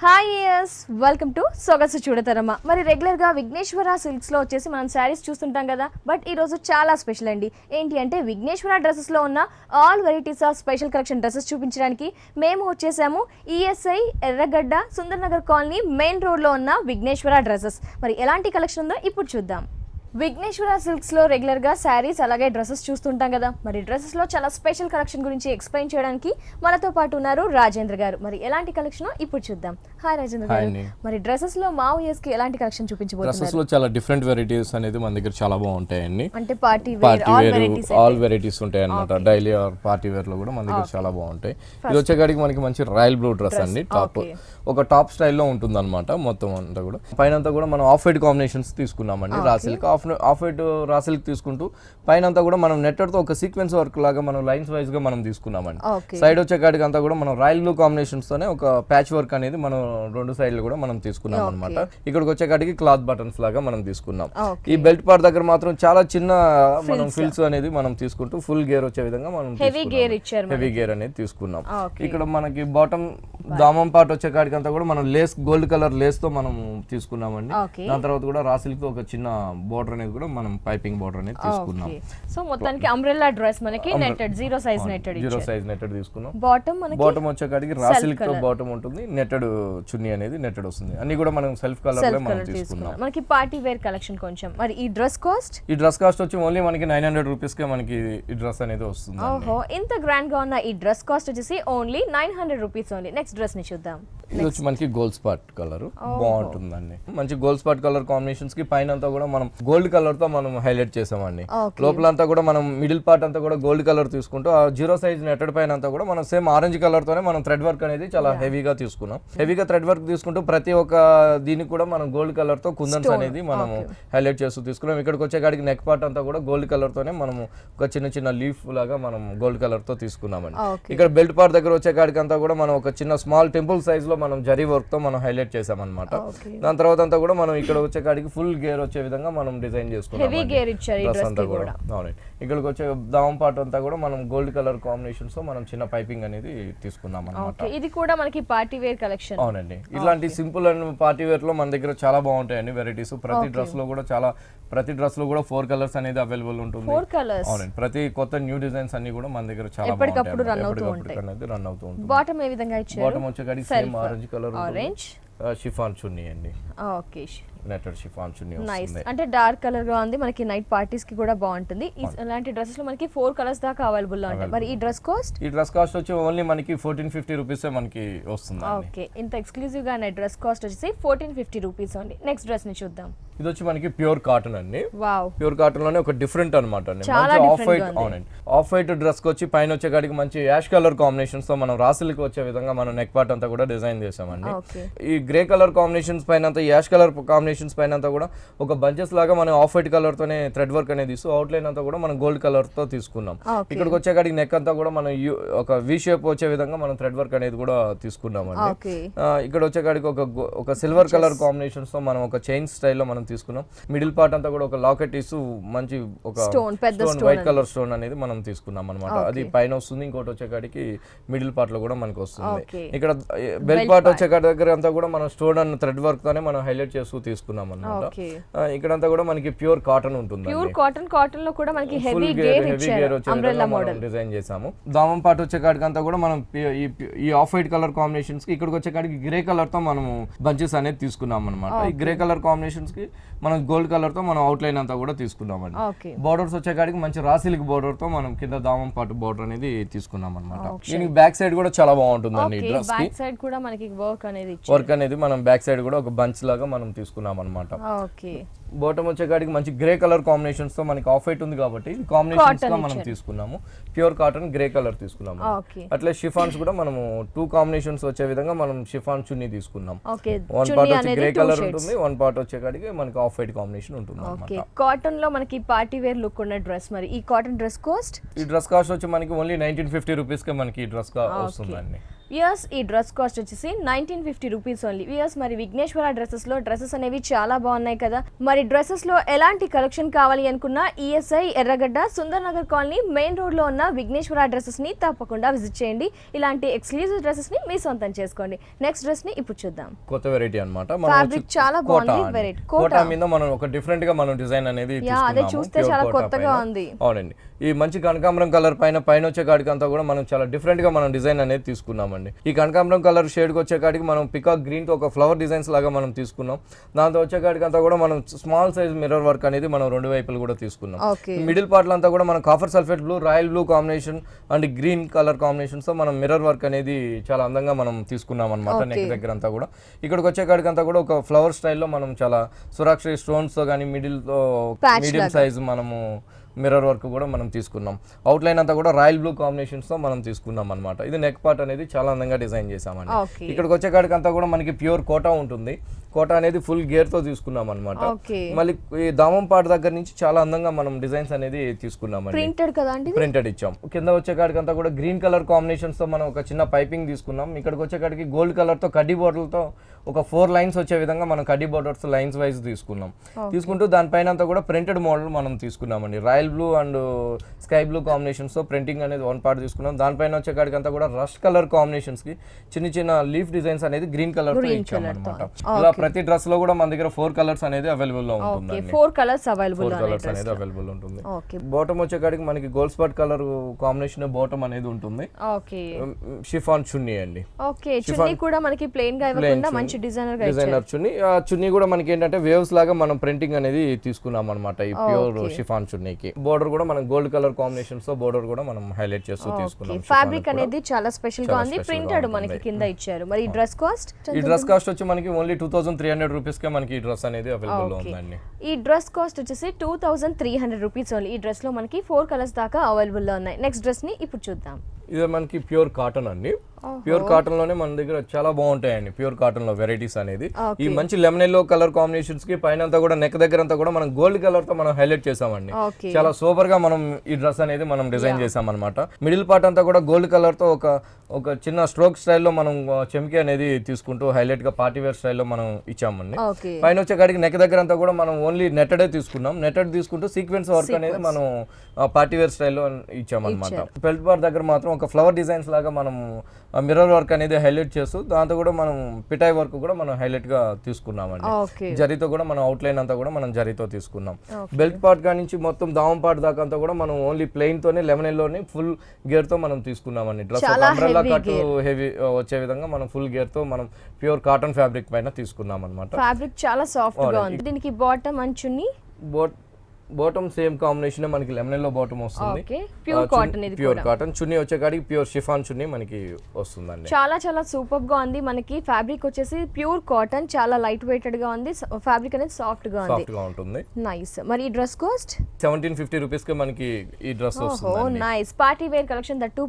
Hi yes welcome to సొగసు చూడతరమ్మ. మరి రెగ్యులర్గా విఘ్నేశ్వర సిల్క్స్లో వచ్చేసి మనం శారీస్ చూస్తుంటాం కదా, బట్ ఈరోజు చాలా స్పెషల్ అండి. ఏంటి అంటే విఘ్నేశ్వర డ్రెస్సెస్లో ఉన్న all varieties of special collection dresses చూపించడానికి మేము వచ్చేసాము ESI Erragadda Sundar Nagar colony main రోడ్లో ఉన్న విఘ్నేశ్వర డ్రెస్సెస్. మరి ఎలాంటి కలెక్షన్ ఉందో ఇప్పుడు చూద్దాం. విఘ్నేశ్వర సిల్క్స్లో రెగ్యులర్గా శారీస్ అలాగే డ్రెస్సెస్ చూస్తుంటాం కదా, మరి డ్రెస్సెస్లో చాలా స్పెషల్ కలెక్షన్ గురించి ఎక్స్ప్లెయిన్ చేయడానికి మనతో పాటు ఉన్నారు రాజేంద్ర గారు. మరి ఎలాంటి కలెక్షన్ ఇప్పుడు చూద్దాం. హాయ్ రాజేంద్ర గారు, మరి డ్రెస్సెస్లో మా కి ఎలాంటి కలెక్షన్ చూపించబోతున్నారు? డ్రెస్సెస్లో చాలా డిఫరెంట్ వెరైటీస్ అనేది మన దగ్గర చాలా బాగుంటాయండి. అంటే పార్టీ వేర్ ఆల్ వెరైటీస్ ఉంటాయి అన్నమాట. డైలీ ఆర్ పార్టీ వేర్ లో కూడా మన దగ్గర చాలా బాగుంటాయి. ఇది వచ్చేకాడికి మనకి మంచి రాయల్ బ్లూ డ్రెస్ అండి. టాప్ ఒక టాప్ స్టైల్లో ఉంటుంది అనమాట. మొత్తం అంతా కూడా పైన అంతా కూడా మనం ఆఫ్ వైట్ కాంబినేషన్స్ తీసుకున్నామండి. Raw silk off white raw silk తీసుకుంటూ పైన అంతా కూడా మనం నెట్టెడ్ తో ఒక సీక్వెన్స్ వర్క్ లాగా మనం లైన్స్ వైజ్ గా మనం తీసుకున్నామండి. సైడ్ వచ్చేకాడికి అంతా కూడా మనం రాయల్ బ్లూ కాంబినేషన్స్ తోనే ఒక ప్యాచ్ వర్క్ అనేది మనం రెండు సైడ్లు కూడా మనం తీసుకున్నాం అనమాట. ఇక్కడికి వచ్చేకాడికి క్లాత్ బటన్స్ లాగా మనం తీసుకున్నాం. ఈ బెల్ట్ పార్ట్ దగ్గర మాత్రం చాలా చిన్న మనం ఫిల్స్ అనేది మనం తీసుకుంటూ ఫుల్ గేర్ వచ్చే విధంగా మనం హెవీ గేర్ అనేది తీసుకున్నాం. ఇక్కడ మనకి బాటమ్ దామం పార్ట్ వచ్చేకాడికి అంతా కూడా మనం లేస్ గోల్డ్ కలర్ లేస్ తో మనం తీసుకున్నామండి. దాని తర్వాత కూడా రా సిల్క్ తో ఒక చిన్న బోర్డర్ అనేది కూడా మనం పైపింగ్ బోర్డర్ అనేది తీసుకున్నాం. సో మొత్తానికి అంబ్రెల్లా డ్రెస్ మనకి నెట్టెడ్ జీరో సైజ్ నెట్టెడ్ తీసుకున్నాం. బాటమ్ వచ్చేకాడికి రా సిల్క్ తో బాటమ్ ఉంటుంది. నెట్టెడ్ చున్నీ అనేది నెట్టెడ్ వస్తుంది. అన్ని కూడా మనం సెల్ఫ్ కలర్ లో మనం తీసుకున్నాం. మనకి పార్టీ వేర్ కలెక్షన్ కొంచెం. మరి ఈ డ్రెస్ కాస్ట్ వచ్చి ఓన్లీ మనకి 900 రూపీస్ కే మనకి ఈ డ్రెస్ అనేది వస్తుంది. ఓహో, ఇంత గ్రాండ్ గా ఉన్న ఈ డ్రెస్ కాస్ట్ వచ్చేసి only 900 rupees only. Next dress ని చూద్దాం. ఇది వచ్చి మనకి గోల్డ్ స్పాట్ కలర్ బాగుంటుందండి. మంచి గోల్డ్ స్పాట్ కలర్ కాంబినేషన్స్ కి పైన అంతా కూడా మనం గోల్డ్ కలర్ తో మనం హైలైట్ చేసామండి. లోపల అంతా కూడా మనం మిడిల్ పార్ట్ అంతా కూడా గోల్డ్ కలర్ తీసుకుంటూ ఆ జీరో సైజ్ నెట్టెడ్ పైన అంతా కూడా మనం సేమ్ ఆరెంజ్ కలర్ తోనే మనం థ్రెడ్ వర్క్ అనేది చాలా హెవీగా తీసుకున్నాం. హెవీగా థ్రెడ్ వర్క్ తీసుకుంటూ ప్రతి ఒక్క దీనికి కూడా మనం గోల్డ్ కలర్ తో కుందన్స్ అనేది మనం హైలైట్ చేస్తూ తీసుకున్నాం. ఇక్కడికి వచ్చేకాడికి నెక్ పార్ట్ అంతా కూడా గోల్డ్ కలర్ తోనే మనం ఒక చిన్న చిన్న లీఫ్ లాగా మనం గోల్డ్ కలర్ తో తీసుకున్నామండి. ఇక్కడ బెల్ట్ పార్ట్ దగ్గర వచ్చేకాడికి అంతా కూడా మనం ఒక చిన్న స్మాల్ టెంపుల్ సైజ్ లో మనం జరీ వర్క్ తో మనం హైలైట్ చేసామన్నమాట. దాని తర్వాత అంతా కూడా మనం ఇక్కడ వచ్చేకాడికి ఫుల్ గేర్ వచ్చే విధంగా మనం డిజైన్ చేసుకున్నాం. ఇక్కడికి వచ్చే దావం పార్ట్ అంతా కూడా మనం గోల్డ్ కలర్ కాంబినేషన్స్ తో మనం చిన్న పైపింగ్ అనేది తీసుకున్నాం అన్నమాట. ఇది కూడా మనకి పార్టీ వేర్ కలెక్షన్. అవునండి, ఇలాంటి సింపుల్ అండ్ పార్టీ వేర్ లో మన దగ్గర చాలా బాగుంటాయండి వెరైటీస్. ప్రతి డ్రెస్ లో కూడా 4 కలర్స్ అనేది అవైలబుల్ ఉంటుంది. అవునండి, ప్రతి కొత్త న్యూ డిజైన్స్ అన్ని కూడా మన దగ్గర చాలా ఎప్పటికప్పుడు రన్ అవుతూ ఉంటాయి. బాటమ్ ఏ విధంగా ఇచ్చారు? బాటమ్ వచ్చేకాడికి same orange colour chiffon chunni అండి. ఓకే, నెట్టెడ్ షిఫాన్ చున్నీ వస్తుంది. అంటే డార్క్ కలర్ గా ఉంది. మనకి నైట్ పార్టీస్ కి కూడా బాగుంటుంది. ఇలాంటి డ్రెస్సెస్ లో మనకి 4 కలర్స్ దాకా అవైలబుల్ లో ఉంటాయి. మరి ఈ డ్రెస్ కాస్ట్ వచ్చి ఓన్లీ మనకి 1450 రూపీస్ మనకి వస్తుంది. ఓకే, ఇంత ఎక్స్క్లూజివ్ గా డ్రెస్ కాస్ట్ వచ్చేసి 1450 రూపీస్ ఓన్లీ. నెక్స్ట్ డ్రెస్ ని చూద్దాం. ఇది వచ్చి మనకి ప్యూర్ కాటన్ అండి. ప్యూర్ కాటన్ లోనే ఒక డిఫరెంట్ అనమాట. ఆఫ్ వైట్ డ్రెస్ కి వచ్చి పైన వచ్చేకాడికి మంచి యాష్ కలర్ కాంబినేషన్స్ తో మనం రాసిల్కి వచ్చే విధంగా మనం నెక్ పార్ట్ అంతా కూడా డిజైన్ చేసామండి. ఈ గ్రే కలర్ కాంబినేషన్స్ పైన అంతా యాష్ కలర్ కాంబినేషన్స్ పైన అంతా కూడా ఒక బంచెస్ లాగా మనం ఆఫ్ వైట్ కలర్ తోనే థ్రెడ్ వర్క్ అనేది ఇస్తూ అవుట్ లైన్ అంతా కూడా మనం గోల్డ్ కలర్ తో తీసుకున్నాం. ఇక్కడికి వచ్చేకాడికి నెక్ అంతా కూడా మనం ఒక వి షేప్ వచ్చే విధంగా మనం థ్రెడ్ వర్క్ అనేది కూడా తీసుకున్నామండి. ఇక్కడ వచ్చేకాడికి ఒక సిల్వర్ కలర్ కాంబినేషన్స్ తో మనం ఒక చైన్ స్టైల్లో మనం తీసుకున్నాం. మిడిల్ పార్ట్ అంతా కూడా ఒక లాకెట్ ఇస్తూ మంచి ఒక స్టోన్ వైట్ కలర్ స్టోన్ అనేది మనం తీసుకున్నాం అనమాట. అది పైన వస్తుంది. ఇంకోటి వచ్చేకాడికి మిడిల్ పార్ట్ లో కూడా మనకు వస్తుంది. ఇక్కడ బెల్ట్ పార్ట్ వచ్చేకాడి దగ్గర అంతా కూడా మనం స్టోన్ అండ్ థ్రెడ్ వర్క్ తోనే మనం హైలైట్ చేస్తూ తీసుకున్నాం అనమాట. ఇక్కడ అంతా కూడా మనకి ప్యూర్ కాటన్ ఉంటుంది. కాటన్ లో కూడా మనకి హెవీ గేర్ వచ్చే డిజైన్ చేసాము. దామం పార్ట్ వచ్చేకాడికి అంతా కూడా మనం ఈ ఆఫ్ వైట్ కలర్ కాంబినేషన్స్ కి ఇక్కడికి వచ్చేకాడికి గ్రే కలర్ తో మనం బంచెస్ అనేది తీసుకున్నాం అనమాట. ఈ గ్రే కలర్ కాంబినేషన్స్ కి మనం గోల్డ్ కలర్ తో మనం అవుట్ లైన్ అంతా కూడా తీసుకున్నామండి. బోర్డర్స్ వచ్చేకాడికి మంచి రా సిల్క్ బోర్డర్ తో మనం కింద దామం పాటు బోర్డర్ అనేది తీసుకున్నాం అనమాట. దీనికి బ్యాక్ సైడ్ కూడా చాలా బాగుంటుందండి. ఈ డ్రెస్ కి వర్క్ అనేది మనం బ్యాక్ సైడ్ కూడా ఒక బంచ్ లాగా మనం తీసుకున్నాం అనమాట. బాటమ్ వచ్చేకాడికి మంచి గ్రే కలర్ కాంబినేషన్స్ తో మనకి ఆఫ్ వైట్ ఉంది కాబట్టి కాంబినేషన్స్ గా మనం తీసుకున్నాము. ప్యూర్ కాటన్ గ్రే కలర్ తీసుకున్నాము. అట్లా షిఫాన్స్ కూడా మనము 2 కాంబినేషన్స్ వచ్చే విధంగా మనం షిఫాన్ చున్నీ తీసుకున్నాం. 1 పార్ట్ వచ్చి గ్రే కలర్ ఉంటుంది, 1 పార్ట్ వచ్చేకాడికి మనకి ఆఫ్ వైట్ కాంబినేషన్ ఉంటుంది అన్నమాట. కాటన్ లో మనకి పార్టీ వేర్ లుక్ ఉన్న డ్రెస్. మరి ఈ కాటన్ డ్రెస్ కాస్ట్ వచ్చి మనకి ఓన్లీ 1950 రూపీస్ కే మనకి ఈ డ్రెస్ వస్తుందండి. వియర్స్ ఈ డ్రెస్ కాస్ట్ వచ్చేసి 1950 రూపీస్ ఓన్లీ. వియర్స్ మరి విఘ్నేశ్వర డ్రెస్సెస్ అనేవి చాలా బాగున్నాయి కదా. మరి మరి డ్రెస్సెస్ లో ఎలాంటి కలెక్షన్ కావాలి అనుకున్నా ESI Erragadda Sundar Nagar colony main road లో ఉన్న విఘ్నేశ్వర డ్రెస్సెస్ ని తప్పకుండా విజిట్ చేయండి. ఇలాంటి ఎక్స్క్లూజివ్ డ్రెస్సెస్ ని మీ సొంతం చేసుకోండి. నెక్స్ట్ డ్రెస్ ని ఇప్పుడు చూద్దాం. కొత్త వెరైటీ అన్నమాట. ఫ్యాబ్రిక్ చాలా బాగుంది. వెరైటీ కోటా మీద మనం ఒక డిఫరెంట్ గా మనం డిజైన్ అనేది తీసుకున్నాము. అదే చూస్తే చాలా కొత్తగా ఉంది. అవునండి. ఈ మంచి కనకాంబరం కలర్ పైన వచ్చే కాడికి అంతా కూడా మనం చాలా డిఫరెంట్ గా మనం డిజైన్ అనేది తీసుకున్నామండి. ఈ కనకాంబరం కలర్ షేడ్ కి వచ్చే కాడికి మనం పికాక్ గ్రీన్ తో ఒక ఫ్లవర్ డిజైన్స్ లాగా మనం తీసుకున్నాం. దాంతో వచ్చే కాడికి అంతా కూడా మనం స్మాల్ సైజ్ మిర్రర్ వర్క్ అనేది మనం రెండు వైపులు కూడా తీసుకున్నాం. మిడిల్ పార్ట్ అంతా కూడా మనం copper sulphate blue, royal blue combination and green colour combinations తో మనం మిర్రర్ వర్క్ అనేది చాలా అందంగా మనం తీసుకున్నాం అనమాట. నెక్ దగ్గర అంతా కూడా ఇక్కడికి వచ్చే కాడికి అంతా కూడా ఒక ఫ్లవర్ స్టైల్లో మనం చాలా సురాక్షి స్టోన్స్ తో కానీ మిడిల్ తో మీడియం సైజ్ మనము మిర్రర్ వర్క్ కూడా మనం తీసుకున్నాం. అవుట్ లైన్ అంతా కూడా రాయల్ బ్లూ కాంబినేషన్స్ తో మనం తీసుకున్నాం అనమాట. ఇది నెక్ పార్ట్ అనేది చాలా అందంగా డిజైన్ చేసామండి. ఇక్కడికి వచ్చే కాడికి అంతా కూడా మనకి ప్యూర్ కోటా ఉంటుంది. కోటా అనేది ఫుల్ గేర్ తో తీసుకున్నాం అనమాట. మళ్ళీ ఈ దామం పార్ట్ దగ్గర నుంచి చాలా అందంగా మనం డిజైన్స్ అనేది తీసుకున్నామండి. ప్రింటెడ్ ఇచ్చాం. కింద వచ్చే కాడికి అంతా కూడా గ్రీన్ కలర్ కాంబినేషన్స్ తో మనం ఒక చిన్న పైపింగ్ తీసుకున్నాం. ఇక్కడికి వచ్చే కాడికి గోల్డ్ కలర్ తో కడ్డీ బోర్డర్ తో ఒక 4 లైన్స్ వచ్చే విధంగా మనం కడ్డీ బోర్డర్స్ లైన్స్ వైజ్ తీసుకున్నాం. తీసుకుంటూ దానిపైన అంతా కూడా ప్రింటెడ్ మోడల్ మనం తీసుకున్నామండి. Royal blue and sky blue combinations తో ప్రింటింగ్ అనేది 1 పార్ట్ తీసుకున్నాం. దానిపైన వచ్చే కాడికి అంతా కూడా రష్ కలర్ కాంబినేషన్స్ కి చిన్న చిన్న లీఫ్ డిజైన్స్ అనేది గ్రీన్ కలర్ తో ఇచ్చాం అనమాట. ఇలా ప్రతి డ్రెస్ లో కూడా మన దగ్గర 4 కలర్స్ అనేది అవైలబుల్ లో ఉంటుంది. 4 కలర్స్ అనేది అవైలబుల్ ఉంటుంది. బాటమ్ వచ్చే కాడికి మనకి gold spot colour combination bottom అనేది ఉంటుంది. షిఫాన్ చున్నీ అండి. చున్నీ కూడా మనకి ప్లెయిన్ గా ఇవ్వకుండా మంచి డిజైనర్ చున్నీ. ఆ చున్నీ కూడా మనకి ఏంటంటే వేవ్స్ లాగా మనం ప్రింటింగ్ అనేది తీసుకున్నాం అనమాట. ఈ ప్యూర్ షిఫాన్ చున్నీకి బోర్డర్ కూడా మనం గోల్డ్ కలర్ కాంబినేషన్స్ తో బోర్డర్ కూడా మనం హైలైట్ చేస్తూ తీసుకున్నాం. ఫ్యాబ్రిక్ అనేది చాలా స్పెషల్ గా ఉంది. ప్రింటెడ్ మనకి కింద ఇచ్చారు. మరి ఈ డ్రెస్ కాస్ట్? ఈ డ్రెస్ కాస్ట్ వచ్చి మనకి ఓన్లీ 2300 రూపీస్ కే మనకి ఈ డ్రెస్ అనేది అవైలబుల్ లో ఉందండి. ఈ డ్రెస్ కాస్ట్ వచ్చేసి 2300 రూపీస్ ఓన్లీ. ఈ డ్రెస్ లో మనకి 4 కలర్స్ దాకా అవైలబుల్ లో ఉన్నాయి. నెక్స్ట్ డ్రెస్ ని ఇప్పుడు చూద్దాం. ఇది మనకి ప్యూర్ కాటన్ అండి. ప్యూర్ కాటన్ లోనే మన దగ్గర చాలా బాగుంటాయండి. ప్యూర్ కాటన్ లో వెరైటీస్ అనేది ఈ మంచి లెమన్ ఎల్లో కలర్ కాంబినేషన్స్ కి పైన అంతా కూడా నెక్ దగ్గర అంతా కూడా మనం గోల్డ్ కలర్ తో మనం హైలైట్ చేసామండి. చాలా సూపర్ గా మనం ఈ డ్రెస్ అనేది మనం డిజైన్ చేసాం అనమాట. మిడిల్ పార్ట్ అంతా కూడా గోల్డ్ కలర్ తో ఒక చిన్న స్ట్రోక్ స్టైల్లో మనం చెమ్కి అనేది తీసుకుంటూ హైలైట్ గా పార్టీ వేర్ స్టైల్లో మనం ఇచ్చామండి. పైన వచ్చే కాడికి నెక్ దగ్గర అంతా కూడా మనం ఓన్లీ నెట్టెడే తీసుకున్నాం. నెట్టెడ్ తీసుకుంటూ సీక్వెన్స్ వర్క్ అనేది మనం పార్టీ వేర్ స్టైల్లో ఇచ్చామన్నమాట. బెల్ట్ పార్ట్ దగ్గర మాత్రం ఒక ఫ్లవర్ డిజైన్స్ లాగా మనం మిర్రర్ వర్క్ అనేది హైలైట్ చేస్తూ దాంతో కూడా మనం పిటాయ్ వర్క్ కూడా మనం హైలైట్ గా తీసుకున్నామండి. జరీతో కూడా మనం అవుట్ లైన్ అంతా కూడా మనం జరీతో తీసుకున్నాం. బెల్ట్ పార్ట్ కా నుంచి మొత్తం దావం పార్ట్ దాకా అంతా కూడా మనం ఓన్లీ ప్లెయిన్ తోనే లెమన్ ఎల్లోని ఫుల్ గేర్ తో మనం తీసుకున్నామండి. డ్రెస్ అంబ్రెల్లా కట్ హెవీ వచ్చే విధంగా మనం ఫుల్ గేర్ తో మనం ప్యూర్ కాటన్ ఫ్యాబ్రిక్ పైన తీసుకున్నాం అనమాట. ఫ్యాబ్రిక్ చాలా సాఫ్ట్ గా ఉంది. దీనికి bottom and chunni bottom same combination మనకి లెమన్ ఎల్లో బాటమ్ వస్తుంది. Pure cotton. ఇది ప్యూర్ కాటన్. చున్నీ వచ్చే కాడికి ప్యూర్ షిఫాన్ చున్నీ మనకి వస్తుందండి. చాలా సూపర్ గా ఉంది. మనకి ఫ్యాబ్రిక్ వచ్చేసి ప్యూర్ కాటన్, చాలా లైట్ వెయిటెడ్ గా ఉంది. ఫ్యాబ్రిక్ అనేది సాఫ్ట్ గా ఉంటుంది. నైస్. మరి ఈ డ్రెస్ కాస్ట్ 1750 రూపీస్ కి మనకి ఈ డ్రెస్ వస్తుంది. Nice. Party wear collection that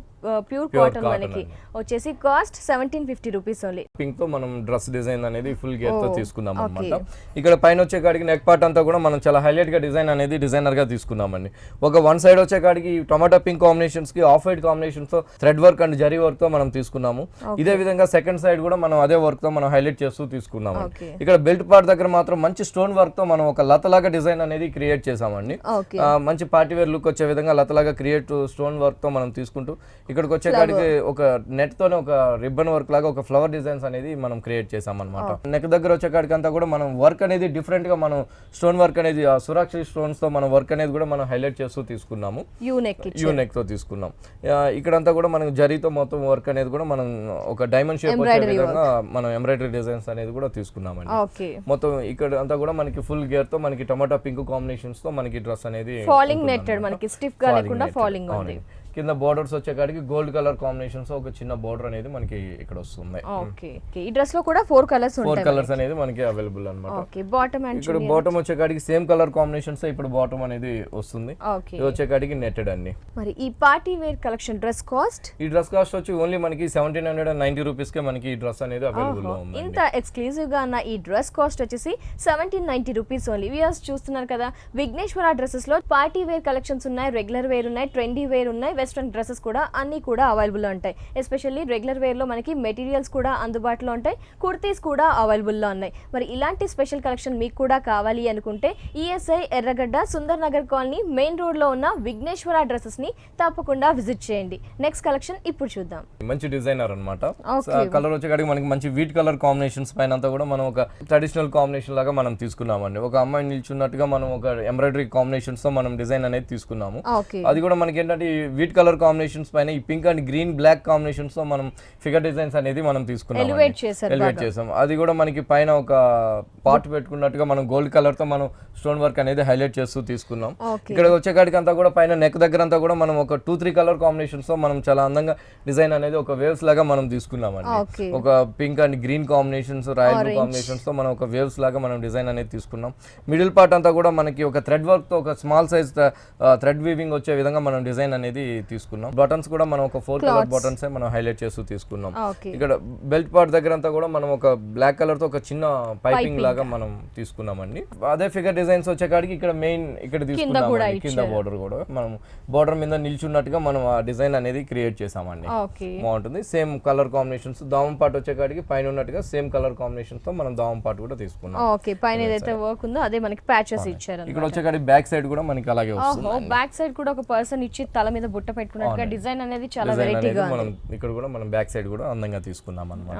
pure cotton మనకి వచ్చేసి కాస్ట్ 1750 రూపీస్ ఓన్లీ. పింక్ తో మనం డ్రెస్ డిజైన్ అనేది ఫుల్ గేర్ తో తీసుకున్నాం అన్నమాట. ఇక్కడ పైన వచ్చే కాడికి నెక్ పార్ట్ అంతా కూడా మనం చాలా హైలైట్ గా డిజైన్ అనేది డిజైనర్ గా తీసుకున్నామండి. ఒక 1 సైడ్ వచ్చే కాడికి టొమాటో పింక్ కాంబినేషన్స్ కి ఆఫ్ వైట్ కాంబినేషన్స్ తో thread work and zari work తో మనం తీసుకున్నాము. ఇదే విధంగా సెకండ్ సైడ్ కూడా మనం అదే వర్క్ తో మనం హైలైట్ చేస్తూ తీసుకున్నాము. ఇక్కడ బెల్ట్ పార్ట్ దగ్గర మాత్రం మంచి స్టోన్ వర్క్ తో మనం ఒక లతలాగా డిజైన్ అనేది క్రియేట్ చేసామండి. మంచి పార్టీ వేర్ లుక్ వచ్చే విధంగా లతలాగా క్రియేట్ స్టోన్ వర్క్ తో మనం తీసుకుంటూ ఇక్కడికి వచ్చే కాడికి ఒక నెట్ తోనే ఒక రిబ్బన్ వర్క్ లాగా ఒక ఫ్లవర్ డిజైన్స్ అనేది మనం క్రియేట్ చేసాం అనమాట. నెక్ దగ్గర వచ్చే కాడికి అంతా కూడా మనం వర్క్ అనేది డిఫరెంట్ గా మనం స్టోన్ వర్క్ అనేది సురాక్షి స్టోన్స్ తో మనం వర్క్ అనేది కూడా మనం హైలైట్ చేస్తూ తీసుకున్నాము. యూనెక్ తో తీసుకున్నాం. ఇక్కడంతా కూడా మనం జరీతో మొత్తం వర్క్ అనేది కూడా మనం ఒక డైమండ్ షేప్ వచ్చే విధంగా మనం ఎంబ్రాయిడరీ డిజైన్స్ అనేది కూడా తీసుకున్నామండి. మొత్తం ఇక్కడ అంతా కూడా మనకి ఫుల్ గేర్ తో మనకి టొమాటో పింక్ కాంబినేషన్స్ తో మనకి డ్రెస్ అనేది ఫాలింగ్ నెట్టెడ్, మనకి స్టిఫ్ గా లేకుండా ఫాలింగ్ ఉంది. కింద బోర్డర్స్ వచ్చే కాడికి గోల్డ్ కలర్ కాంబినేషన్స్ ఒక చిన్న బోర్డర్ అనేది మనకి ఇక్కడ వస్తుంది. ఈ డ్రెస్ లో కూడా 4 కలర్స్ ఉంటాయి. 4 కలర్స్ అనేది మనకి అవైలబుల్ అన్నమాట. ఇక్కడ బాటమ్ వచ్చే కాడికి సేమ్ కలర్ కాంబినేషన్స్ ఇప్పుడు బాటమ్ అనేది వస్తుంది. ఇది వచ్చే కాడికి నెట్టెడ్ అండి. మరి ఈ party wear collection dress cost? ఈ డ్రెస్ కాస్ట్ వచ్చి ఓన్లీ మనకి 1790 రూపీస్ కే మనకి ఈ డ్రెస్ అనేది అవైలబుల్ లో ఉంది. ఇంత ఎక్స్క్లూజివ్ గా ఉన్న ఈ డ్రెస్ కాస్ట్ వచ్చేసి 1790 రూపీస్ ఓన్లీ. వ్యూయర్స్ చూస్తున్నారు కదా, విఘ్నేశ్వర డ్రెస్సెస్ లో పార్టీ వేర్ కలెక్షన్స్ ఉన్నాయి, రెగ్యులర్ వేర్ ఉన్నాయి, ట్రెండీ వేర్ ఉన్నాయి, వెస్ట్రన్ డ్రెస్సెస్ కూడా అన్నీ కూడా అవైలబుల్లో ఉంటాయి. ఎస్పెషల్లీ రెగ్యులర్ వేర్లో మనకి మెటీరియల్స్ కూడా అందుబాటులో ఉంటాయి, కుర్తీస్ కూడా అవైలబుల్లో ఉన్నాయి. మరి ఇలాంటి స్పెషల్ కలెక్షన్ మీకు కూడా కావాలి అనుకుంటే ESI Erragadda Sundar Nagar colony main రోడ్లో ఉన్న విఘ్నేశ్వర డ్రెస్సెస్ని తప్పకుండా విజిట్ చేయండి. నెక్స్ట్ కలెక్షన్ ఇప్పుడు చూద్దాం. మంచి డిజైనర్ అనమాట. కలర్ వచ్చేకాడికి మనకి మంచి వీట్ కలర్ కాంబినేషన్స్ పైన అంతా కూడా మనం ఒక ట్రెడిషనల్ కాంబినేషన్ లాగా మనం తీసుకున్నామండి. ఒక అమ్మాయి నిల్చున్నట్టుగా మనం ఒక ఎంబ్రాయిడరీ కాంబినేషన్స్ తో మనం డిజైన్ అనేది తీసుకున్నాము. అది కూడా మనకి ఏంటంటే వీట్ కలర్ కాంబినేషన్స్ పైన ఈ pink and green black combinations తో మనం ఫిగర్ డిజైన్స్ అనేది మనం తీసుకున్నాము, ఎలివేట్ చేసాం. అది కూడా మనకి పైన ఒక పార్ట్ పెట్టుకున్నట్టుగా మనం గోల్డ్ కలర్ తో మనం స్టోన్ వర్క్ అనేది హైలైట్ చేస్తూ తీసుకున్నాం. ఇక్కడ వచ్చేకాడికి అంతా కూడా పైన నెక్ దగ్గర అంతా కూడా మనం ఒక 2-3 కలర్ కాంబినేషన్స్ తో మనం చాలా అందంగా డిజైన్ అనేది ఒక వేవ్స్ లాగా మనం తీసుకున్నామండి. ఒక pink and green combinations, royal blue combinations తో మనం ఒక వేవ్స్ లాగా మనం డిజైన్ అనేది తీసుకున్నాం. మిడిల్ పార్ట్ అంతా కూడా మనకి ఒక థ్రెడ్ వర్క్ తో ఒక స్మాల్ సైజ్ థ్రెడ్ వీవింగ్ వచ్చే విధంగా మనం డిజైన్ అనేది తీసుకున్నాం. బటన్స్ కూడా మనం ఒక 4 కలర్ బటన్స్ మనం హైలైట్ చేస్తూ తీసుకున్నాం. ఇక్కడ బెల్ట్ పార్ట్ దగ్గర అంతా కూడా మనం ఒక బ్లాక్ కలర్ తో ఒక చిన్న పైపింగ్ లాగా మనం తీసుకున్నామండి. అదే ఫిగర్ డిజైన్స్ వచ్చేకాడికి ఇక్కడ మెయిన్ ఇక్కడ తీసుకున్నాం, కింద బోర్డర్ కూడా మనం బోర్డర్ మీద నిల్చున్నట్టుగా మనం ఆ డిజైన్ అనేది క్రియేట్ చేసామండి. బాగుంటుంది. సేమ్ కలర్ కాంబినేషన్స్, దావం పార్ట్ వచ్చేకాడికి పైన ఉన్నట్టుగా సేమ్ కలర్ కాంబినేషన్స్ తో మనం దావం పార్ట్ కూడా తీసుకున్నాం. ఓకే, పైన ఏదైతే వర్క్ ఉందో అదే మనకి ప్యాచెస్ ఇచ్చారు. ఇక్కడ వచ్చేకాడికి బ్యాక్ సైడ్ కూడా మనకి అలాగే వస్తుంది. బ్యాక్ సైడ్ కూడా ఒక పర్సన్ ఇచ్చి తల మీద బుట్ట పెట్టుకున్నట్టుగా డిజైన్ అనేది చాలా వెరైటీగా మనం ఇక్కడ కూడా మనం బ్యాక్ సైడ్ కూడా అందంగా తీసుకున్నాం అన్నమాట.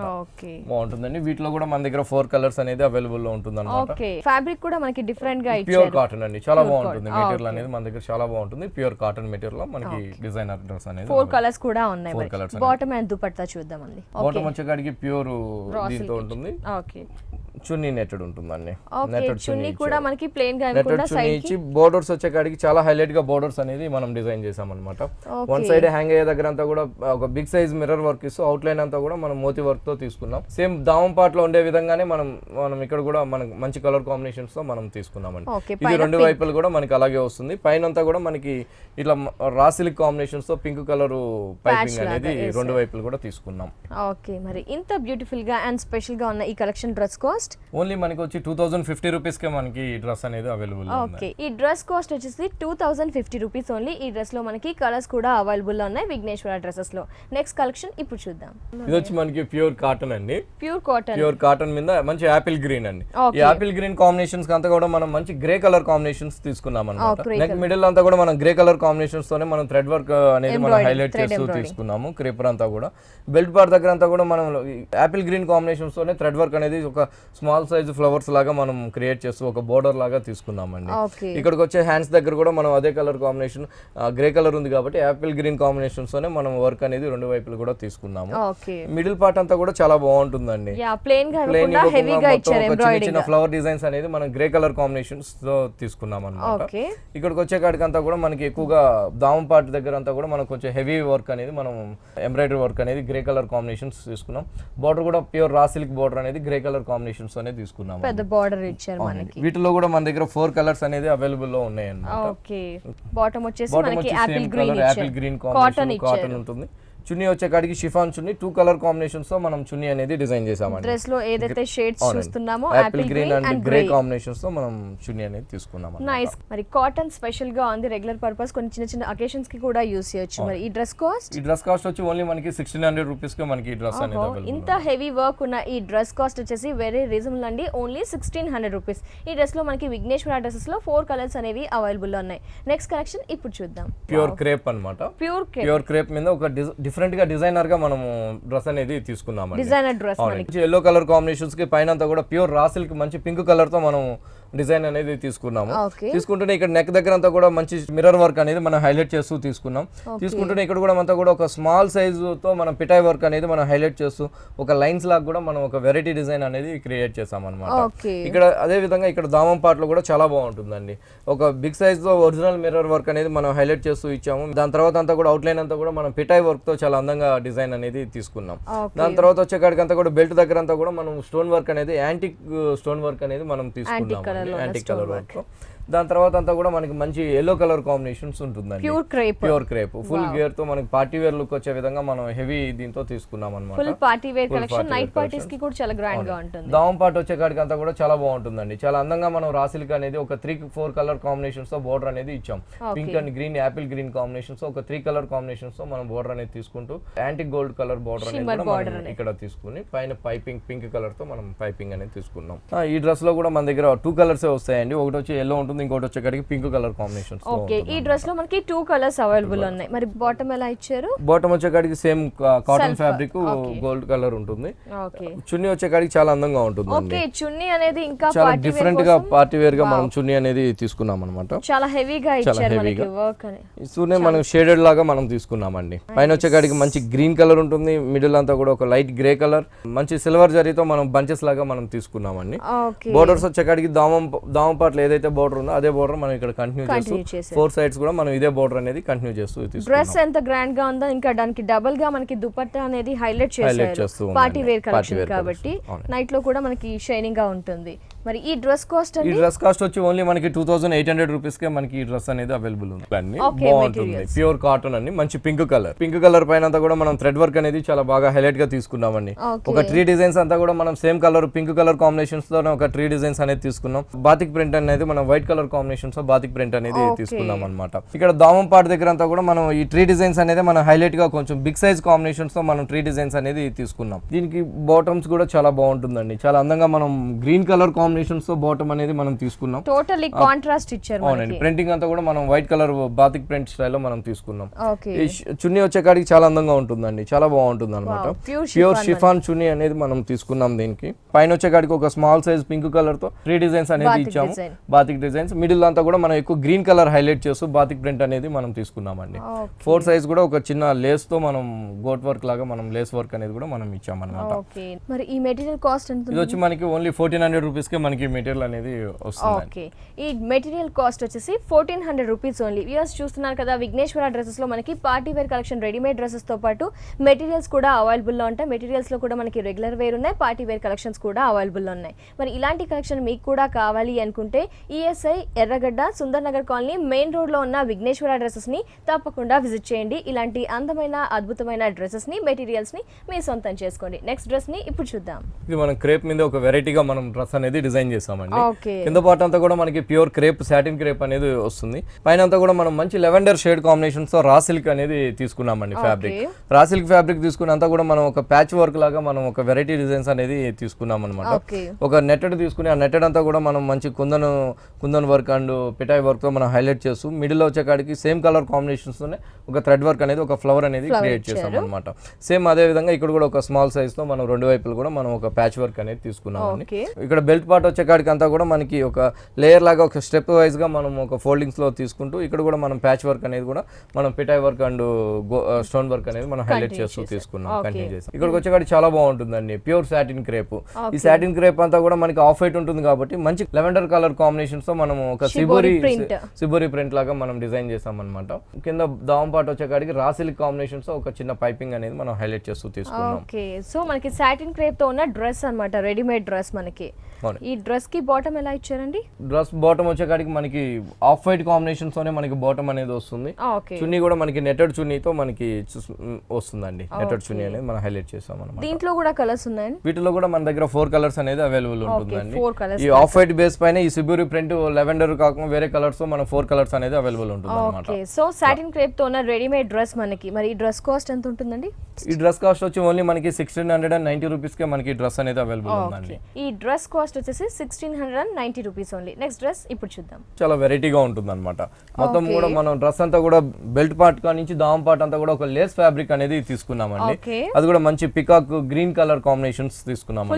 బాగుంటుందండి. వీటిలో కూడా మన దగ్గర 4 కలర్స్ అనేది అవైలబుల్ లో ఉంటుంది అన్నమాట. ఓకే, ఫ్యాబ్రిక్ కూడా మనకి డిఫరెంట్ గా ఇచ్చారు. ప్యూర్ కాటన్ అండి, చాలా బాగుంటుంది. మెటీరియల్ అనేది మన దగ్గర చాలా బాగుంటుంది. ప్యూర్ కాటన్ మెటీరియల్ లో మనకి డిజైనర్ డ్రెస్ అనేది 4 కలర్స్ కూడా ఉన్నాయి. బాటమ్ అండ్ దుపట్టా చూద్దామండి. బాటమ్ వచ్చేకాడికి ప్యూర్ దీంతో ఉంటుంది. ఓకే, చున్నీ నెట్టెడ్ ఉంటుందండి. నెట్టెడ్ చున్నీ కూడా మనకి ప్లెయిన్ గా ఇవ్వకుండా సైడ్ కి బోర్డర్స్ వచ్చేకాడికి చాలా హైలైట్ గా బోర్డర్స్ అనేది మనం డిజైన్ చేసాం అన్నమాట. వన్ సైడ్ హ్యాంగ్ అయ్యే దగ్గర అంతా కూడా ఒక బిగ్ సైజ్ మిర్రర్ వర్క్ ఇస్తూ అవుట్ లైన్ అంతా కూడా మనం మోతీ వర్క్ తో తీసుకున్నాం. సేమ్ దావం పార్ట్ లో ఉండే విధంగానే మనం ఇక్కడ కూడా మనకి మంచి కలర్ కాంబినేషన్స్ తో మనం తీసుకున్నామండి. ఇది రెండు వైపులు కూడా మనకి అలాగే వస్తుంది. పైన అంతా కూడా మనకి ఇట్లా రా సిల్క్ కాంబినేషన్స్ తో పింక్ కలర్ పైపింగ్ అనేది రెండు వైపులు కూడా తీసుకున్నాం. ఓకే, మరి ఇంత బ్యూటిఫుల్ గా అండ్ స్పెషల్ గా ఉన్న ఈ కలెక్షన్ డ్రెస్ కాస్ట్ ఓన్లీ మనకి వచ్చి 2050 రూపీస్ కే మనకి ఈ డ్రెస్ అనేది అవైలబుల్ ఉంది. ఓకే, ఈ డ్రెస్ కాస్ట్ వచ్చేసి 2050 రూపీస్ ఓన్లీ. ఈ డ్రెస్ లో మనకి కలర్స్ కూడా అవైలబుల్ లో ఉన్నాయి విఘ్నేశ్వర డ్రెస్సెస్ లో. నెక్స్ట్ కలెక్షన్ ఇప్పుడు చూద్దాం. ఇది వచ్చి మనకి ప్యూర్ కాటన్ అండి. ప్యూర్ కాటన్ మీద మంచి యాపిల్ గ్రీన్ అండి. ఈ యాపిల్ గ్రీన్ కాంబినేషన్స్ అంతా కూడా మనం మంచి గ్రే కలర్ కాంబినేషన్స్ తీసుకున్నాం అన్నమాట. నెక్ మిడిల్ అంతా కూడా మనం గ్రే కలర్ కాంబినేషన్స్ తోనే మనం థ్రెడ్ వర్క్ అనేది మనం హైలైట్ చేస్తూ తీసుకున్నాము. క్రీపర్ అంతా కూడా బెల్ట్ పార్ట్ దగ్గర అంతా కూడా మనం యాపిల్ గ్రీన్ కాంబినేషన్స్ తోనే థ్రెడ్ వర్క్ అనేది ఒక స్మాల్ సైజ్ ఫ్లవర్స్ లాగా మనం క్రియేట్ చేస్తూ ఒక బోర్డర్ లాగా తీసుకున్నామండి. ఇక్కడికి వచ్చే హ్యాండ్స్ దగ్గర కూడా మనం అదే కలర్ కాంబినేషన్ గ్రే కలర్ ఉంది కాబట్టి యాపిల్ గ్రీన్ కాంబినేషన్స్ తోనే మనం వర్క్ అనేది రెండు వైపులు కూడా తీసుకున్నాము. మిడిల్ పార్ట్ అంతా కూడా చాలా బాగుంటుందండి. చిన్న ఫ్లవర్ డిజైన్స్ అనేది మనం గ్రే కలర్ కాంబినేషన్స్ తో తీసుకున్నాం అన్నమాట. ఇక్కడికి వచ్చే కాడికి అంతా కూడా మనకి ఎక్కువగా దావం పార్ట్ దగ్గర అంతా కూడా మనకు కొంచెం హెవీ వర్క్ అనేది మనం ఎంబ్రాయిడరీ వర్క్ అనేది గ్రే కలర్ కాంబినేషన్స్ తీసుకున్నాం. బార్డర్ కూడా ప్యూర్ రా సిల్క్ బార్డర్ అనేది గ్రే కలర్ కాంబినేషన్స్ అనేది తీసుకున్నాం. పెద్ద బార్డర్ ఇచ్చారు మనకి. వీటిలో కూడా మన దగ్గర 4 కలర్స్ అనేది అవైలబుల్ లో ఉన్నాయి అన్నమాట. ఓకే, బాటమ్ వచ్చేసి మనకి యాపిల్ గ్రీన్ కాటన్ ఉంటుంది. చున్నీ వచ్చే కాడికి షిఫాన్ చున్నీ 2 కలర్ కాంబినేషన్స్ తో మనం చున్నీ అనేది డిజైన్ చేసామండి. డ్రెస్ లో ఏదైతే షేడ్స్ చూస్తున్నామో apple green and grey combinations తో మనం చున్నీ అనేది తీసుకున్నాం. నైస్. మరి కాటన్ స్పెషల్ గా ఉంది, రెగ్యులర్ పర్పస్ కొన్ని చిన్న చిన్న అకేషన్స్ కి కూడా యూస్ చేయొచ్చు. మరి ఈ డ్రెస్ కాస్ట్ వచ్చి ఓన్లీ మనకి 1600 రూపీస్ కి మనకి ఈ డ్రెస్ అనేది అవైలబుల్. ఇంత హెవీ వర్క్ ఉన్న ఈ డ్రెస్ కాస్ట్ వచ్చేసి వెరీ రీజనబుల్ అండి, ఓన్లీ 1600 రూపీస్. ఈ డ్రెస్ లో మనకి విఘ్నేశ్వర డ్రెస్సెస్ లో 4 కలర్స్ అనేవి అవైలబుల్ లో ఉన్నాయి. నెక్స్ట్ కలెక్షన్ ఇప్పుడు చూద్దాం. ప్యూర్ క్రేప్ అన్నమాట. ప్యూర్ క్రేప్ మీద ఒక డిఫరెంట్ గా డిజైనర్ గా మనం డ్రెస్ అనేది తీసుకున్నాం. Designer dress yellow colour combinations కి పైన అంతా కూడా ప్యూర్ రా సిల్క్ మంచి పింక్ కలర్ తో మనం డిజైన్ అనేది తీసుకున్నాము. తీసుకుంటూనే ఇక్కడ నెక్ దగ్గర అంతా కూడా మంచి మిర్రర్ వర్క్ అనేది మనం హైలైట్ చేస్తూ తీసుకున్నాం. తీసుకుంటూనే ఇక్కడ కూడా అంతా కూడా ఒక స్మాల్ సైజ్ తో మనం పిటాయ్ వర్క్ అనేది మనం హైలైట్ చేస్తూ ఒక లైన్స్ లాగా కూడా మనం ఒక వెరైటీ డిజైన్ అనేది క్రియేట్ చేసాం అన్నమాట. ఇక్కడ అదే విధంగా ఇక్కడ దామం పార్ట్ లో కూడా చాలా బాగుంటుందండి. ఒక బిగ్ సైజ్ తో ఒరిజినల్ మిర్రర్ వర్క్ అనేది మనం హైలైట్ చేస్తూ ఇచ్చాము. దాని తర్వాత అంతా కూడా అవుట్ లైన్ అంతా కూడా మనం పిటాయ్ వర్క్ తో చాలా అందంగా డిజైన్ అనేది తీసుకున్నాం. దాని తర్వాత వచ్చే కాడికి అంతా కూడా బెల్ట్ దగ్గర అంతా కూడా మనం స్టోన్ వర్క్ అనేది యాంటిక్ స్టోన్ వర్క్ అనేది మనం తీసుకున్నాం. యాంటిక్ కలర్ వర్క్ దాని తర్వాత అంతా కూడా మనకి మంచి ఎల్లో కలర్ కాంబినేషన్స్ ఉంటుందండి. ప్యూర్ క్రేప్ ఫుల్ గేర్ తో మనకి పార్టీ వేర్ లుక్ వచ్చే విధంగా మనం హెవీ దీంతో తీసుకున్నాం అన్నమాట. Full party wear collection, night parties కి కూడా చాలా గ్రాండ్ గా ఉంటుంది. దావం పార్ట్ వచ్చే కాడికి అంతా కూడా చాలా బాగుంటుందండి. చాలా అందంగా మనం రా సిల్క్ అనేది ఒక 3-4 కలర్ కాంబినేషన్స్ తో బోర్డర్ అనేది ఇచ్చాం. Pink and green, Apple green combinations ఒక 3 కలర్ కాంబినేషన్స్ తో మనం బోర్డర్ అనేది తీసుకుంటూ యాంటిక్ గోల్డ్ కలర్ బోర్డర్ అనేది కూడా మనం ఇక్కడ తీసుకుని పైన పైపింగ్ పింక్ కలర్ తో మనం పైపింగ్ అనేది తీసుకున్నాం. ఈ డ్రెస్ లో కూడా మన దగ్గర 2 కలర్స్ వస్తాయండి. ఒకటి వచ్చి ఎల్లో ఉంటుంది, ఇంకోటి వచ్చే కాడికి పింక్ కలర్ కాంబినేషన్స్. ఓకే, ఈ డ్రెస్ లో మనకి 2 కలర్స్ అవైలబుల్ ఉన్నాయి. మరి బాటమ్ ఎలా ఇచ్చారు? బాటమ్ వచ్చే కాడికి same cotton fabric gold colour ఉంటుంది. చున్నీ వచ్చే కాడికి చాలా అందంగా ఉంటుంది. ఓకే, చున్నీ అనేది ఇంకా చాలా డిఫరెంట్ గా పార్టీ వేర్ గా మనం చున్నీ అనేది తీసుకున్నాం అన్నమాట. చాలా హెవీగా ఇచ్చారు మనకి వర్క్ అని. ఇస్తూనే మనం షేడెడ్ లాగా మనం తీసుకున్నామండి. పైన వచ్చే కాడికి మంచి గ్రీన్ కలర్ ఉంటుంది, మిడిల్ అంతా కూడా ఒక లైట్ గ్రే కలర్, మంచి సిల్వర్ జరీతో మనం బంచెస్ లాగా మనం తీసుకున్నామండి. బోర్డర్స్ వచ్చే కాడికి దావం పాటలు ఏదైతే బోర్డర్ ఉందో అదే బోర్డర్ మనం ఇక్కడ కంటిన్యూ చేస్తూ 4 సైడ్స్ కూడా మనం ఇదే బోర్డర్ అనేది కంటిన్యూ చేస్తూ తీసుకున్నాం. డ్రెస్ ఎంత గ్రాండ్ గా ఉందో ఇంకా దానికి డబుల్ గా మనకి దుపట్టా అనేది హైలైట్ చేస్తూ పార్టీ వేర్ కలెక్షన్ కాబట్టి నైట్ లో కూడా మనకి షైనింగ్ గా ఉంటుంది. మరి ఈ డ్రెస్ కాస్ట్ ఈ డ్రెస్ కాస్ట్ వచ్చి ఓన్లీ మనకి 2800 రూపీస్ కే మనకి ఈ డ్రెస్ అనేది అవైలబుల్ ఉంది. బాగుంటుంది, ప్యూర్ కాటన్ అండి, మంచి పింక్ కలర్ పైన అంతా కూడా మనం థ్రెడ్ వర్క్ అనేది చాలా బాగా హైలైట్ గా తీసుకున్నామండి. ఒక 3 డిజైన్స్ అంతా కూడా మనం same colour pink colour combinations తో ఒక 3 డిజైన్స్ అనేది తీసుకున్నాం. బాతిక్ ప్రింట్ అనేది మనం వైట్ కలర్ కాంబినేషన్స్ తో బాతిక్ ప్రింట్ అనేది తీసుకున్నాం అన్నమాట. ఇక్కడ దామం పార్ట్ దగ్గర అంతా కూడా మనం ఈ 3 డిజైన్స్ అనేది మనం హైలైట్ గా కొంచెం బిగ్ సైజ్ కాంబినేషన్స్ తో మనం 3 డిజైన్స్ అనేది తీసుకున్నాం. దీనికి బాటమ్స్ కూడా చాలా బాగుంటుందండి. చాలా అందంగా మనం గ్రీన్ కలర్ కాంబినేషన్స్ తో బాటమ్ అనేది మనం తీసుకున్నాం. టోటల్లీ కాంట్రాస్ట్ ఇచ్చారు. అవునండి, ప్రింటింగ్ అంతా కూడా మనం వైట్ కలర్ బాతిక్ ప్రింట్ స్టైల్లో మనం తీసుకున్నాం. ఈ చున్నీ వచ్చే కాడికి చాలా అందంగా ఉంటుందండి, చాలా బాగుంటుంది అనమాట. ప్యూర్ షిఫాన్ చున్నీ అనేది మనం తీసుకున్నాం. దీనికి పైన వచ్చే కాడికి ఒక స్మాల్ సైజ్ పింక్ కలర్ తో 3 డిజైన్స్ అనేది ఇచ్చాము. బాతిక్ డిజైన్స్ మిడిల్ అంతా కూడా మనం ఎక్కువ గ్రీన్ కలర్ హైలైట్ చేస్తూ బాతిక్ ప్రింట్ అనేది మనం తీసుకున్నామండి. 4 సైజ్ కూడా ఒక చిన్న లేస్ తో మనం గోట్ వర్క్ లాగా మనం లేస్ వర్క్ అనేది కూడా మనం ఇచ్చాం అనమాట. మరి ఈ మెటీరియల్ కాస్ట్ ఎంత? ఇది వచ్చి మనకి ఓన్లీ 1400 రూపీస్ కే మనకి మెటీరియల్ అనేది వస్తుంది. ఓకే, ఈ మెటీరియల్ కాస్ట్ వచ్చేసి 1400 రూపీస్ ఓన్లీ. వ్యూయర్స్ చూస్తున్నారు కదా, విఘ్నేశ్వర డ్రెస్సెస్ లో మనకి party wear collection readymade dresses తో పాటు మెటీరియల్స్ కూడా అవైలబుల్ లో ఉంటాయి. మెటీరియల్స్ లో కూడా మనకి రెగ్యులర్ వేర్ ఉన్నాయి, పార్టీ వేర్ కలెక్షన్స్ కూడా అవైలబుల్ లో ఉన్నాయి. మరి ఇలాంటి కలెక్షన్ మీకు కూడా కావాలి అనుకుంటే ESI Erragadda Sundar Nagar colony main road లో ఉన్న విఘ్నేశ్వర డ్రెస్సెస్ ని తప్పకుండా విజిట్ చేయండి. ఇలాంటి అందమైన అద్భుతమైన డ్రెస్సెస్ ని మెటీరియల్స్ ని మీ సొంతం చేసుకోండి. నెక్స్ట్ డ్రెస్ ని ఇప్పుడు చూద్దాం. ఇది మనం క్రేప్ మీద ఒక వెరైటీగా మనం డ్రెస్ అనేది డిజైన్ చేసామండి. కింద పార్ట్ అంతా కూడా మనకి ప్యూర్ క్రేప్ సాటిన్ క్రేప్ అనేది వస్తుంది. పైన అంతా కూడా మనం మంచి లెవెండర్ షేడ్ కాంబినేషన్స్ తో రా సిల్క్ అనేది తీసుకున్నామండి. ఫ్యాబ్రిక్ రా సిల్క్ ఫ్యాబ్రిక్ తీసుకున్నంతా కూడా మనం ఒక ప్యాచ్ వర్క్ లాగా మనం ఒక వెరైటీ డిజైన్స్ అనేది తీసుకున్నాం అనమాట. ఒక నెట్టెడ్ తీసుకుని ఆ నెట్టెడ్ అంతా కూడా మనం మంచి కుందన్ వర్క్ అండ్ పిటాయ్ వర్క్ తో మనం హైలైట్ చేస్తూ మిడిల్ వచ్చే కాడికి సేమ్ కలర్ కాంబినేషన్స్ తోనే ఒక థ్రెడ్ వర్క్ అనేది ఒక ఫ్లవర్ అనేది క్రియేట్ చేసాం అనమాట. సేమ్ అదే విధంగా ఇక్కడ కూడా ఒక స్మాల్ సైజ్ తో మనం 2 వైపులు కూడా మనం ఒక ప్యాచ్ వర్క్ అనేది తీసుకున్నామండి. ఇక్కడ బెల్ట్ పార్ట్ వచ్చే కాడికి అంతా కూడా మనకి ఒక లేయర్ లాగా ఒక స్టెప్ వైజ్ గా మనం ఒక ఫోల్డింగ్స్ లో తీసుకుంటూ ఇక్కడ కూడా మనం ప్యాచ్ వర్క్ అనేది కూడా మనం పిటాయ్ వర్క్ అండ్ స్టోన్ వర్క్ అనేది మనం హైలైట్ చేస్తూ తీసుకున్నాం. కంటిన్యూ చేసి ఇక్కడికి వచ్చేకాడి చాలా బాగుంటుందండి. Pure satin crepe. ఈ సాటిన్ క్రేప్ అంతా కూడా మనకి ఆఫ్ వైట్ ఉంటుంది కాబట్టి మంచి లెవెండర్ కలర్ కాంబినేషన్స్ తో మనం ఒక సిబోరి ప్రింట్ లాగా మనం డిజైన్ చేసాం అనమాట. కింద దావం పార్ట్ వచ్చేకాడికి రా సిల్క్ కాంబినేషన్స్ తో ఒక చిన్న పైపింగ్ అనేది మనం హైలైట్ చేస్తూ తీసుకున్నాం. ఓకే, సో మనకి సాటిన్ క్రేప్ తో ఉన్న డ్రెస్ అన్నమాట, రెడీమేడ్ డ్రెస్. మనకి ఈ డ్రెస్ కి బాటమ్ ఎలా ఇచ్చారండి? డ్రెస్ బాటమ్ వచ్చేకాడికి మనకి ఆఫ్ వైట్ కాంబినేషన్స్ తోనే మనకి బాటమ్ అనేది వస్తుంది. చున్నీ కూడా మనకి నెట్టెడ్ చున్నీతో మనకి వస్తుందండి. నెట్టెడ్ చున్నీ అనేది మనం హైలైట్ చేసాం అన్నమాట. దీంట్లో కూడా కలర్స్ ఉన్నాయండి. వీటిలో కూడా మన దగ్గర 4 కలర్స్ అనేది అవైలబుల్ ఉంటుందండి. ఈ ఆఫ్ వైట్ బేస్ పైన ఈ సిబోరి ప్రింట్ లెవెండర్ కాకుండా వేరే కలర్స్ తో మన 4 కలర్స్ అనేది అవైలబుల్ ఉంటుంది అన్నమాట. ఓకే, సో సాటిన్ క్రేప్ తో ఉన్న రెడీమేడ్ డ్రెస్ మనకి. మరి ఈ డ్రెస్ కాస్ట్ ఎంత ఉంటుందండి? ఈ డ్రెస్ కాస్ట్ వచ్చి ఓన్లీ మనకి 1690 రూపీస్ కే మనకి డ్రెస్ అనేది అవైలబుల్ ఉందండి. ఈ డ్రెస్ కాస్ట్ వచ్చేసి 1690 రూపీస్ ఓన్లీ. నెక్స్ట్ డ్రెస్ ఇప్పుడు చూద్దాం. చాలా వెరైటీగా ఉంటుంది అనమాట. మొత్తం కూడా మనం డ్రెస్ అంతా కూడా బెల్ట్ పార్ట్ కా నుంచి దావం పార్ట్ అంతా కూడా ఒక లేస్ ఫ్యాబ్రిక్ అనేది తీసుకున్నామండి. అది కూడా మంచి పికాక్ గ్రీన్ కలర్ కాంబినేషన్స్ తీసుకున్నాం.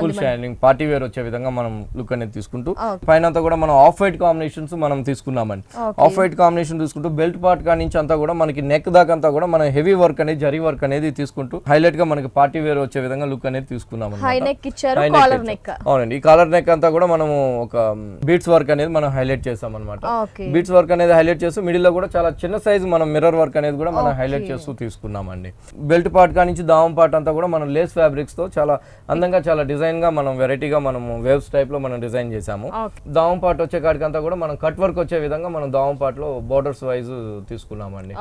ఫుల్ షైనింగ్ పార్టీ వేర్ వచ్చే విధంగా మనం లుక్ అనేది తీసుకుంటూ పైన అంతా కూడా మనం ఆఫ్ వైట్ కాంబినేషన్స్ మనం తీసుకున్నామండి. ఆఫ్ వైట్ కాంబినేషన్ తీసుకుంటూ బెల్ట్ పార్ట్ కా నుంచి అంతా కూడా మనకి నెక్ దాకా అంతా కూడా మనం హెవీ వర్క్ అనేది జరీ వర్క్ అనేది తీసుకుంటూ హైలైట్ గా మనకి పార్టీ వేర్ వచ్చే విధంగా లుక్ అనేది తీసుకున్నాం. అవునండి. కాలర్ నెక్ అంతా కూడా మనము ఒక బీట్స్ వర్క్ అనేది మనం హైలైట్ చేసాం అనమాట. ఓకే బీట్స్ వర్క్ అనేది హైలైట్ చేస్తూ మిడిల్ లో కూడా చాలా చిన్న సైజ్ మనం మిర్రర్ వర్క్ అనేది కూడా మనం హైలైట్ చేస్తూ తీసుకున్నామండి. బెల్ట్ పార్ట్ కా నుంచి దావం పార్ట్ అంతా కూడా మనం లేస్ ఫ్యాబ్రిక్స్ తో చాలా అందంగా చాలా డిజైన్ గా మనం వెరైటీగా మనం వేవ్స్ టైప్ లో మనం డిజైన్ చేసాము. దావం పార్ట్ వచ్చే కాడికి అంతా కూడా మనం కట్ వర్క్ వచ్చే విధంగా మనం దావం పార్ట్ లో బోర్డర్స్ వైజ్ తీసుకున్నామండి.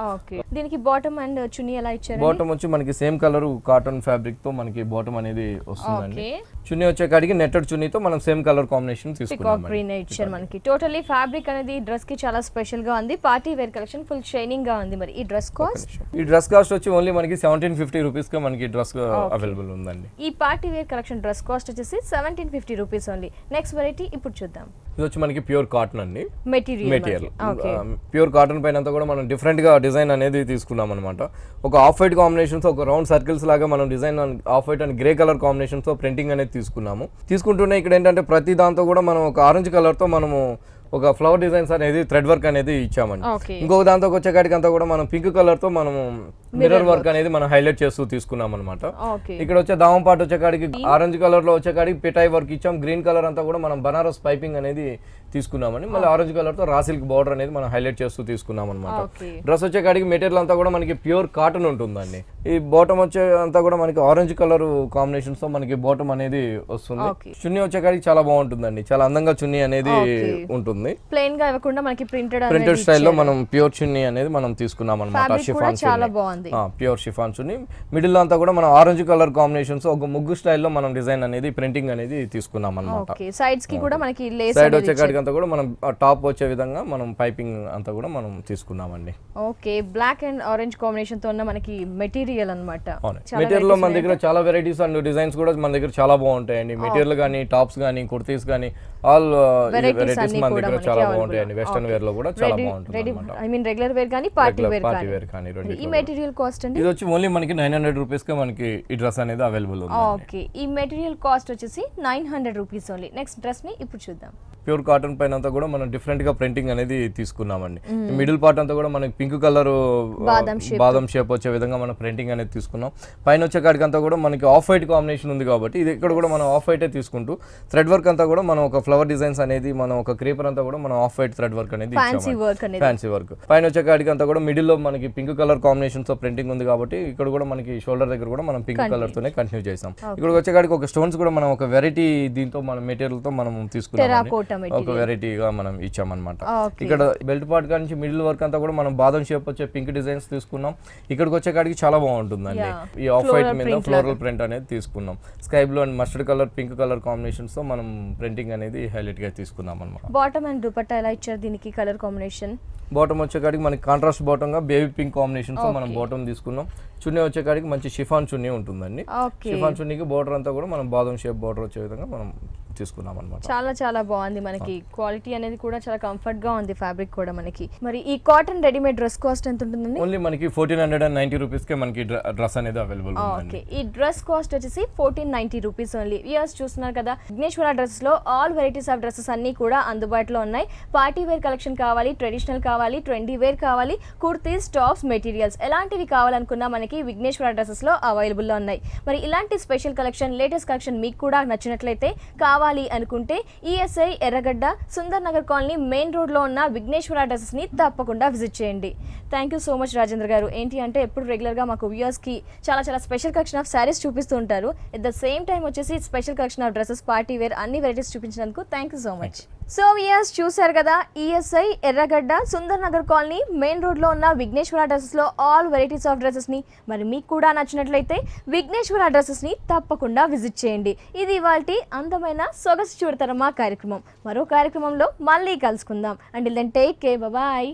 దీనికి బాటమ్ అండ్ చున్నీ ఎలా ఇచ్చారు? బాటమ్ వచ్చి మనకి సేమ్ కలర్ కాటన్ ఫ్యాబ్రిక్ తో మనకి బాటమ్ అనేది వస్తుందండి. చున్నీ వచ్చే కాడికి నెట్టెడ్ చున్నీతో మనం సేమ్ కలర్ కాంబినేషన్ తీసుకున్నాం. గ్రీన్ ఇచ్చారు మనకి. టోటల్లీ ఫ్యాబ్రిక్ అనేది డ్రెస్ కి చాలా స్పెషల్ గా ఉంది. Party wear collection full shining గా ఉంది. మరి ఈ డ్రెస్ కాస్ట్? ఈ డ్రెస్ కాస్ట్ వచ్చి ఓన్లీ మనకి 1750 రూపీస్ గా మనకి డ్రెస్ అవైలబుల్ ఉందండి. ఈ party wear collection dress cost వచ్చేసి 1750 రూపీస్ ఓన్లీ. నెక్స్ట్ వెరైటీ ఇప్పుడు చూద్దాం. ఇది వచ్చి మనకి ప్యూర్ కాటన్ అండి. మెటీరియల్ ప్యూర్ కాటన్ పైన అంతా కూడా మనం డిఫరెంట్ గా డిజైన్ అనేది తీసుకున్నాం అనమాట. ఒక ఆఫ్ వైట్ కాంబినేషన్స్, ఒక రౌండ్ సర్కిల్స్ లాగా మనం design off white and grey colour combinations తో ప్రింటింగ్ అనేది తీసుకున్నాము. తీసుకుంటూనే ఇక్కడ ఏంటంటే ప్రతి దాంతో కూడా మనం ఒక ఆరెంజ్ కలర్ తో మనము ఒక ఫ్లవర్ డిజైన్స్ అనేది థ్రెడ్ వర్క్ అనేది ఇచ్చామండి. ఇంకొక దాంతో వచ్చేకాడికి అంతా కూడా మనం పింక్ కలర్ తో మనము మిర్రర్ వర్క్ అనేది మనం హైలైట్ చేస్తూ తీసుకున్నాం అనమాట. ఇక్కడ వచ్చే దావం పార్ట్ వచ్చేకాడికి ఆరెంజ్ కలర్ లో వచ్చేకాడికి పిటాయి వర్క్ ఇచ్చాం. గ్రీన్ కలర్ అంతా కూడా మనం బనారస్ పైపింగ్ అనేది తీసుకున్నామని మళ్ళీ ఆరెంజ్ కలర్ తో రా సిల్క్ బార్డర్ అనేది మనం హైలైట్ చేస్తూ తీసుకున్నాం అనమాట. డ్రెస్ వచ్చేకాడికి మెటీరియల్ అంతా కూడా మనకి ప్యూర్ కాటన్ ఉంటుందండి. ఈ బాటమ్ వచ్చే అంతా కూడా మనకి ఆరెంజ్ కలర్ కాంబినేషన్స్ తో మనకి బాటమ్ అనేది వస్తుంది. చున్నీ వచ్చేకాడికి చాలా బాగుంటుందండి. చాలా అందంగా చున్నీ అనేది ఉంటుంది. ప్లెయిన్ గా ఇవ్వకుండా మనకి ప్రింటెడ్ స్టైల్లో మనం ప్యూర్ చున్నీ అనేది మనం తీసుకున్నాం అనమాట. షిఫాన్ చాలా బాగుంది. ప్యూర్ షిఫాన్ చున్నీ. మిడిల్ లో అంతా కూడా మనం ఆరెంజ్ కలర్ కాంబినేషన్స్ ఒక ముగ్గు స్టైల్లో మనం డిజైన్ అనేది ప్రింటింగ్ అనేది తీసుకున్నాం అనమాట. సైడ్స్ కి కూడా మనకి లేస్ సైడ్ వచ్చేకాడికి అంతా కూడా మనం టాప్ వచ్చే విధంగా మనం పైపింగ్ అంతా కూడా మనం తీసుకున్నామండి. Okay, black and orange combination తో ఉన్న మనకి మెటీరియల్ అన్నమాట. మెటీరియల్ లో మన దగ్గర చాలా వెరైటీస్ అండ్ డిజైన్స్ కూడా మన దగ్గర చాలా బాగుంటాయండి. మెటీరియల్ గానీ, టాప్స్ గానీ, కుర్తీస్ గానీ ఆల్ వెరైటీస్ మన దగ్గర చాలా బాగుంటాయండి. వెస్టర్న్ వేర్ లో కూడా చాలా బాగుంటుంది. ఐ మీన్ రెగ్యులర్ వేర్ గానీ, పార్టీ వేర్ కానీ ఈ మెటీరియల్ కాస్ట్ అండి? ఇది వచ్చి ఓన్లీ మనకి 900 రూపీస్ కి మనకి ఈ డ్రెస్ అనేది అవైలబుల్ ఉంది. ఓకే, ఈ మెటీరియల్ కాస్ట్ వచ్చేసి 900 రూపీస్ ఓన్లీ. నెక్స్ట్ డ్రెస్ ని ఇప్పుడు చూద్దాం. ప్యూర్ కాటన్ పైన అంతా కూడా మనం డిఫరెంట్ గా ప్రింటింగ్ అనేది తీసుకున్నామండి. మిడిల్ పార్ట్ అంతా కూడా మనకి పింక్ కలర్ బాదం షేప్ వచ్చే విధంగా మనం ప్రింటింగ్ అనేది తీసుకున్నాం. పైన వచ్చే కాడికి అంతా కూడా మనకి ఆఫ్ వైట్ కాంబినేషన్ ఉంది కాబట్టి ఇది ఇక్కడ కూడా మనం ఆఫ్ వైటే తీసుకుంటూ థ్రెడ్ వర్క్ అంతా కూడా మనం ఒక ఫ్లవర్ డిజైన్స్ అనేది మనం ఒక క్రీపర్ అంతా కూడా మనం ఆఫ్ వైట్ థ్రెడ్ వర్క్ అనేది ఫ్యాన్సీ వర్క్. పైన వచ్చే కాడికి అంతా కూడా మిడిల్ లో మనకి పింక్ కలర్ కాంబినేషన్ తో ప్రింటింగ్ ఉంది కాబట్టి ఇక్కడ కూడా మనకి షోల్డర్ దగ్గర కూడా మనం పింక్ కలర్ తోనే కంటిన్యూ చేసాం. ఇక్కడ వచ్చే కాడికి ఒక స్టోన్స్ కూడా మనం ఒక వెరైటీ దీంతో మన మెటీరియల్ తో మనం తీసుకున్నాం. ఒక వెరైటీగా మనం ఇచ్చామన్నమాట. ఇక్కడ బెల్ట్ పార్ట్ నుంచి మిడిల్ వర్క్ అంతా కూడా మనం బాదం షేప్ వచ్చే పింక్ డిజైన్స్ తీసుకున్నాం. ఇక్కడికి వచ్చే కాడికి చాలా బాగుంటుందండి. ఈ ఆఫ్ వైట్ మీద ఫ్లోరల్ ప్రింట్ అనేది తీసుకున్నాం. Sky blue and mustard colour, pink colour combinations తో మనం ప్రింటింగ్ అనేది హైలైట్ గా తీసుకున్నాం అన్నమాట. బాటమ్ అండ్ దుపట్టా ఎలా ఇచ్చారు దీనికి కలర్ కాంబినేషన్? బాటమ్ వచ్చే కాడికి మనకి కాంట్రాస్ట్ బాటమ్ గా బేబీ పింక్ కాంబినేషన్స్ తో మనం బాటమ్ తీసుకున్నాం. చున్నీ వచ్చే కాడికి మంచి షిఫాన్ చున్నీ ఉంటుందండి. షిఫాన్ చున్నీకి బార్డర్ అంతా కూడా మనం బాదం షేప్ బార్డర్ వచ్చే విధంగా మనం తీసుకున్నాం అన్నమాట. చాలా చాలా బాగుంది. మనకి క్వాలిటీ అనేది కూడా చాలా కంఫర్ట్ గా ఉంది. ఫ్యాబ్రిక్ కూడా మనకి. మరి ఈ కాటన్ రెడీమేడ్ డ్రెస్ కాస్ట్ ఎంత ఉంటుందండి? ఓన్లీ మనకి 1490 రూపీస్ కే మనకి డ్రెస్ అనేది అవైలబుల్ ఉంది. ఓకే, ఈ డ్రెస్ కాస్ట్ వచ్చేసి 1490 రూపీస్ ఓన్లీ. వ్యూయర్స్ చూస్తున్నారు కదా, విఘ్నేశ్వర డ్రెస్సెస్ లో ఆల్ వెరైటీస్ ఆఫ్ డ్రెస్సెస్ అన్ని కూడా అందుబాటులో ఉన్నాయి. పార్టీ వేర్ కలెక్షన్ కావాలి, ట్రెడిషనల్ కావాలి, ట్రెండీ వేర్ కావాలి, కుర్తీస్, టాప్స్, మెటీరియల్స్ ఎలాంటివి కావాలనుకున్నా మనకి విఘ్నేశ్వర డ్రెస్సెస్ లో అవైలబుల్ లో ఉన్నాయి. మరి ఇలాంటి స్పెషల్ కలెక్షన్, లేటెస్ట్ కలెక్షన్ మీకు కూడా నచ్చినట్లయితే, కావాలి అనుకుంటే ESI Erragadda Sundar Nagar colony main road లో ఉన్న విఘ్నేశ్వర డ్రెస్సెస్ ని తప్పకుండా విజిట్ చేయండి. Thank you so much Rajendra గారు. ఏంటి అంటే ఎప్పుడు రెగ్యులర్ గా మాకు వ్యూయర్స్ కి చాలా చాలా స్పెషల్ కలెక్షన్ ఆఫ్ శారీస్ చూపిస్తూ ఉంటారు. ఎట్ ద సేమ్ టైం వచ్చేసి special collection of dresses, party wear అన్ని వెరైటీస్ చూపించినందుకు thank you so much. So viewers చూసారు కదా, ESI Erragadda Sundar Nagar colony main road లో ఉన్న విఘ్నేశ్వర డ్రెస్సెస్ లో ఆల్ వెరైటీస్ ఆఫ్ డ్రెస్సెస్ ని మరి మీకు కూడా నచ్చినట్లయితే విఘ్నేశ్వర డ్రెస్సెస్ ని తప్పకుండా విజిట్ చేయండి. ఇది ఇవాల్టి అందమైన సొగసు చూడతరమా కార్యక్రమం. మరో కార్యక్రమంలో మళ్ళీ కలుసుకుందాం. Until then take care, bye.